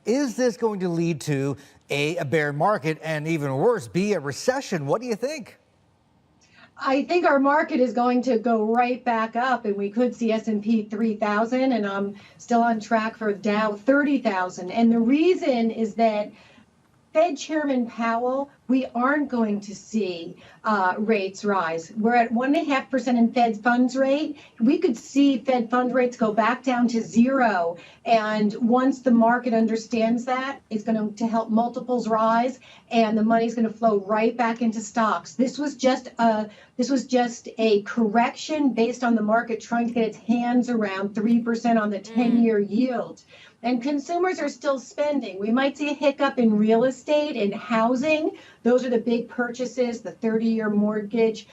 Is this going to lead to a bear market and even worse, B, a recession? What do you think? I think our market is going to go right back up, and we could see S&P 3,000, and I'm still on track for Dow 30,000. And the reason is that Fed Chairman Powell, we aren't going to see rates rise. We're at 1.5% in Fed funds rate. We could see Fed fund rates go back down to zero. And once the market understands that, it's going to help multiples rise, and the money's going to flow right back into stocks. This was just a correction based on the market trying to get its hands around 3% on the 10-year yield. And consumers are still spending. We might see a hiccup in real estate and housing. Those are the big purchases. The 30-year mortgage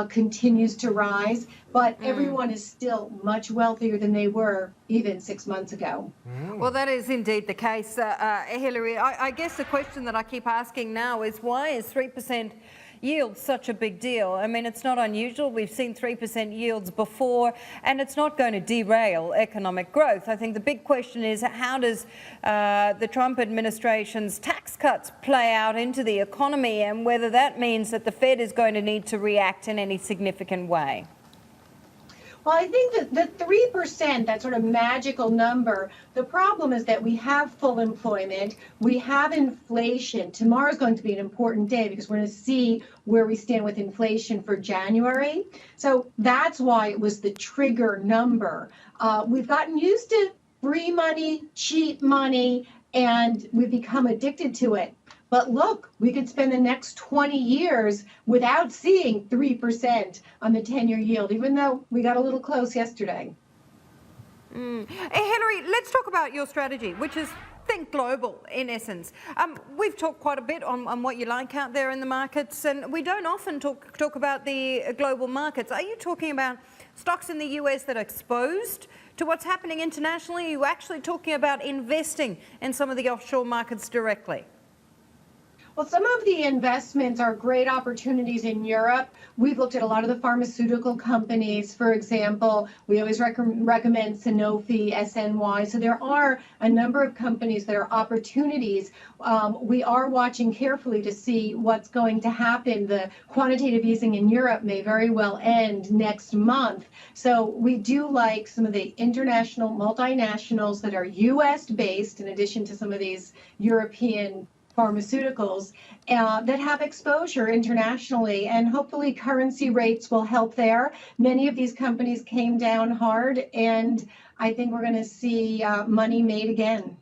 continues to rise, but everyone is still much wealthier than they were even 6 months ago. Well, that is indeed the case, Hillary. I guess the question that I keep asking now is, why is 3% yield such a big deal? I mean, it's not unusual. We've seen 3% yields before, and it's not going to derail economic growth. I think the big question is, how does the Trump administration's tax cuts play out into the economy, and whether that means that the Fed is going to need to react in any significant way? Well, I think that the 3%, that sort of magical number, the problem is that we have full employment, we have inflation. Tomorrow is going to be an important day because we're going to see where we stand with inflation for January. So that's why it was the trigger number. We've gotten used to free money, cheap money, and we've become addicted to it. But look, we could spend the next 20 years without seeing 3% on the 10-year yield, even though we got a little close yesterday. Hey, Hillary, let's talk about your strategy, which is think global, in essence. We've talked quite a bit on what you like out there in the markets, and we don't often talk about the global markets. Are you talking about stocks in the US that are exposed to what's happening internationally? Are you actually talking about investing in some of the offshore markets directly? Well, some of the investments are great opportunities in Europe. We've looked at a lot of the pharmaceutical companies. For example, we always recommend Sanofi, SNY. So there are a number of companies that are opportunities. We are watching carefully to see what's going to happen. The quantitative easing in Europe may very well end next month. So we do like some of the international multinationals that are US based, in addition to some of these European pharmaceuticals that have exposure internationally, and hopefully currency rates will help there. Many of these companies came down hard, and I think we're going to see money made again.